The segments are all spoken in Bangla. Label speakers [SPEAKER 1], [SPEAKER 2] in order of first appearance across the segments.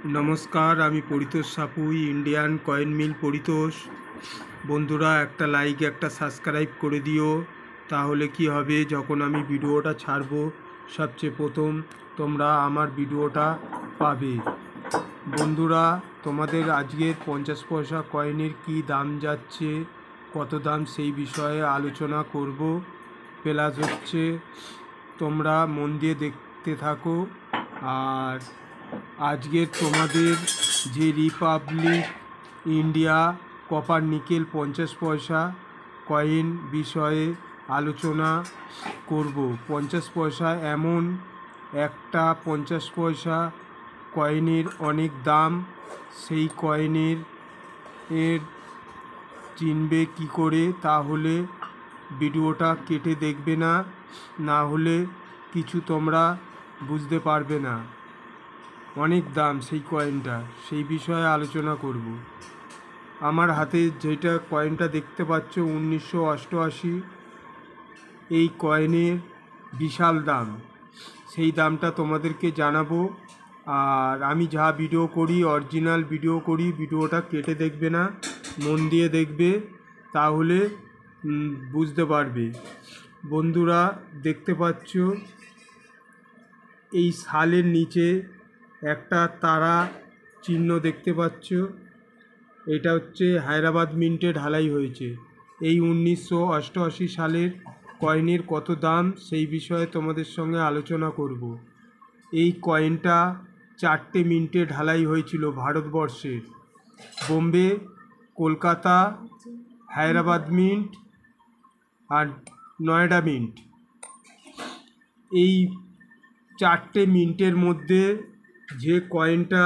[SPEAKER 1] নমস্কার, আমি Paritosh Sapui, Indian coin mill Paritosh. বন্ধুরা, একটা লাইক একটা সাবস্ক্রাইব করে দিও। তাহলে কি হবে, যখন আমি ভিডিওটা ছাড়বো সবচেয়ে প্রথম তোমরা আমার ভিডিওটা পাবে। বন্ধুরা, তোমাদের আজকের 50 পয়সা কয়েনের কি দাম যাচ্ছে, কত দাম, সেই বিষয়ে আলোচনা করব। প্লাস হচ্ছে তোমরা মন দিয়ে দেখতে থাকো। আর আজকের তোমাদের যে রিপাবলিক ইন্ডিয়া কপার নিকেল 50 পয়সা কয়েন বিষয়ে আলোচনা করব। 50 পয়সা এমন একটা 50 পয়সা কয়েনের অনেক দাম। সেই কয়েনের চিনবে কি করে? তাহলে ভিডিওটা কেটে দেখবে না, না হলে কিছু তোমরা বুঝতে পারবে না। অনেক দাম সেই কয়েনটা, সেই বিষয়ে আলোচনা করব। আমার হাতে যেটা কয়েনটা দেখতে পাচ্ছ 1988, এই কয়েনের বিশাল দাম। সেই দামটা তোমাদেরকে জানাবো। আর আমি যা ভিডিও করি, অরিজিনাল ভিডিও করি, ভিডিওটা কেটে দেখবে না, মন দিয়ে দেখবে, তাহলে বুঝতে পারবে। বন্ধুরা, দেখতে পাচ্ছ এই সালের নিচে একটা তারা চিহ্ন দেখতে পাচ্ছ। এটা হচ্ছে হায়দ্রাবাদ মিন্টে ঢালাই হয়েছে। এই 1988 সালের কয়েনের কত দাম, সেই বিষয়ে তোমাদের সঙ্গে আলোচনা করব। এই কয়েনটা 4টে মিন্টে ঢালাই হয়েছিল ভারতবর্ষের: বোম্বে, কলকাতা, হায়দ্রাবাদ মিন্ট আর নয়ডা মিন্ট। এই 4টে মিন্টের মধ্যে যে কয়েনটা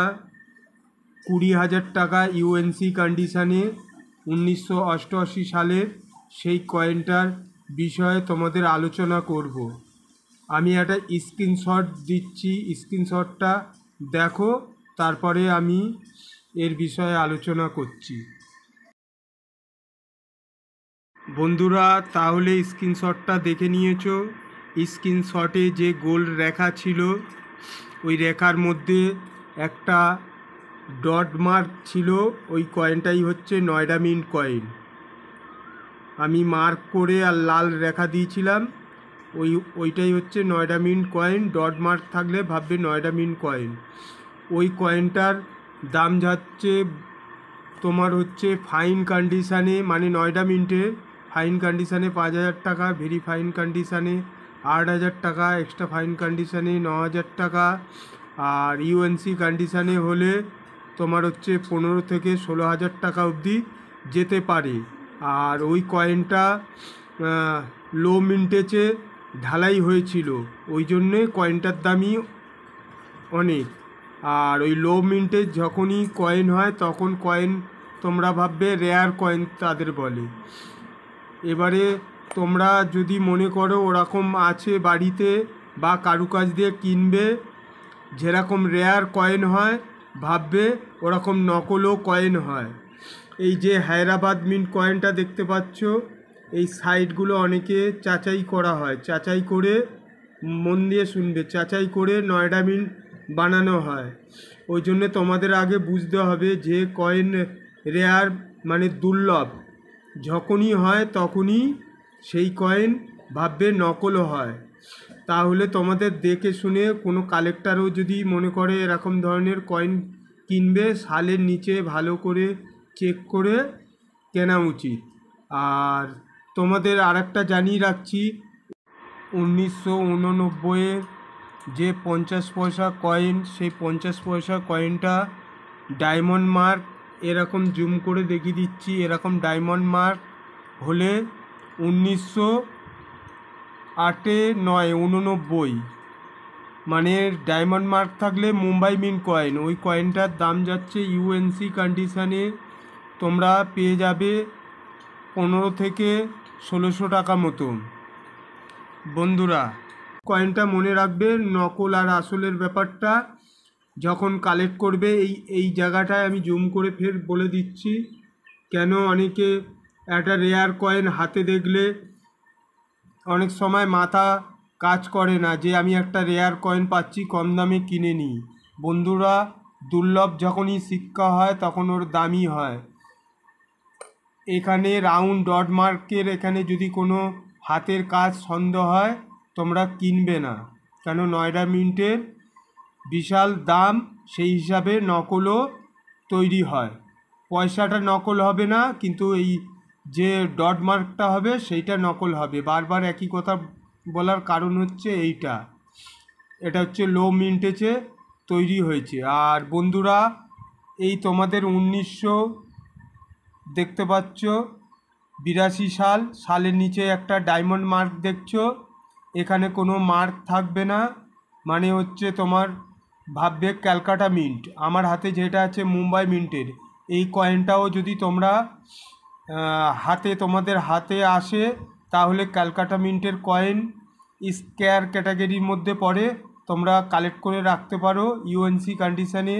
[SPEAKER 1] 20,000 টাকা ইউএনসি কন্ডিশানে 1988 সালের, সেই কয়েনটার বিষয়ে তোমাদের আলোচনা করব। আমি একটা স্ক্রিনশট দিচ্ছি, স্ক্রিনশটটা দেখো, তারপরে আমি এর বিষয়ে আলোচনা করছি। বন্ধুরা, তাহলে স্ক্রিনশটটা দেখে নিয়েছো। স্ক্রিনশটে যে গোল রেখা ছিল, ওই রেখার মধ্যে একটা ডট মার্ক ছিল। ওই কয়েনটাই হচ্ছে নয়ডা মিন্ট কয়েন। আমি মার্ক করে আর লাল রেখা দিয়েছিলাম, ওইটাই হচ্ছে Noida mint coin. Dot mark থাকলে ভাববে নয়ডা মিন্ট কয়েন। ওই কয়েনটার দাম যাচ্ছে তোমার হচ্ছে ফাইন কন্ডিশানে, মানে নয়ডা মিন্টের ফাইন কন্ডিশানে 5,000 টাকা, ভেরি ফাইন কন্ডিশানে 8,000 টাকা, এক্সট্রা ফাইন কন্ডিশানে 9,000 টাকা, আর ইউএনসি কন্ডিশানে হলে তোমার হচ্ছে 15 থেকে 16,000 টাকা অবধি যেতে পারে। আর ওই কয়েনটা লো মিন্টেজে ঢালাই হয়েছিল, ওই জন্যে কয়েনটার দামই অনেক। আর ওই লো মিন্টেজ যখনই কয়েন হয়, তখন কয়েন তোমরা ভাববে রেয়ার কয়েন তাদের বলে। এবারে তোমরা যদি মনে করো ওরকম আছে বাড়িতে বা কারুকাজ দিয়ে কিনবে, যেরকম রেয়ার কয়েন হয় ভাববে ওরকম নকলও কয়েন হয়। এই যে হায়দ্রাবাদ মিন্ট কয়েনটা দেখতে পাচ্ছ, এই সাইডগুলো অনেকে যাচাই করা হয়, যাচাই করে, মন দিয়ে শুনবে, যাচাই করে নয়ডা মিন্ট বানানো হয়। ওই জন্যে তোমাদের আগে বুঝতে হবে যে কয়েন রেয়ার মানে দুর্লভ যখনই হয় তখনই সেই কয়েন ভাববে নকলও হয়। তাহলে তোমাদের দেখে শুনে কোনো কালেক্টারও যদি মনে করে এরকম ধরনের কয়েন কিনবে, সালের নিচে ভালো করে চেক করে কেনা উচিত। আর তোমাদের আরেকটা জানিয়ে রাখছি, 1989-এর যে 50 পয়সা কয়েন, সেই 50 পয়সা কয়েনটা ডায়মন্ড মার্ক, এরকম জুম করে দেখিয়ে দিচ্ছি, এরকম ডায়মন্ড মার্ক হলে 1989, মানে ডায়মন্ড মার্ক থাকলে মুম্বাই মিন্ট কয়েন। ওই কয়েনটার দাম যাচ্ছে ইউএনসি কন্ডিশানে তোমরা পেয়ে যাবে 15 থেকে 1600 টাকা মতন। বন্ধুরা, কয়েনটা মনে রাখবে, নকল আর আসলের ব্যাপারটা যখন কালেক্ট করবে, এই জায়গাটায় আমি জুম করে ফের বলে দিচ্ছি। কেন অনেকে একটা রেয়ার কয়েন হাতে দেখলে অনেক সময় মাথা কাজ করে না যে আমি একটা রেয়ার কয়েন পাচ্ছি, কম দামে কিনে নিই। বন্ধুরা, দুর্লভ যখনই সিক্কা হয় তখন ওর দামি হয়। এখানে রাউন্ড ডট মার্কের এখানে যদি কোনো হাতের কাজ সন্দেহ হয় তোমরা কিনবে না, কেন নয়ডা মিন্টের বিশাল দাম, সেই হিসাবে নকলও তৈরি হয়। পয়সাটা নকল হবে না, কিন্তু এই যে ডট মার্কটা হবে সেইটা নকল হবে। বারবার একই কথা বলার কারণ হচ্ছে এটা হচ্ছে লো মিন্টেজে তৈরি হয়েছে। আর বন্ধুরা, এই তোমাদের 1900 দেখতে পাচ্ছ 82 সালের নিচে একটা ডায়মন্ড মার্ক দেখছো, এখানে কোনো মার্ক থাকবে না, মানে হচ্ছে তোমার ভাববে ক্যালকাটা মিন্ট। আমার হাতে যেটা আছে মুম্বাই মিন্টের। এই কয়েনটাও যদি তোমরা তোমাদের হাতে আসে তাহলে ক্যালকাটা মিন্টের কয়েন স্কেয়ার ক্যাটাগরির মধ্যে পড়ে, তোমরা কালেক্ট করে রাখতে পারো। ইউএনসি কন্ডিশানে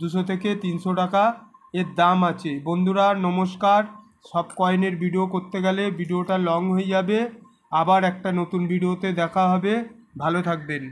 [SPEAKER 1] 200 থেকে 300 টাকা এর দাম আছে। বন্ধুরা নমস্কার। সব কয়েনের ভিডিও করতে গেলে ভিডিওটা লং হয়ে যাবে। আবার একটা নতুন ভিডিওতে দেখা হবে। ভালো থাকবেন।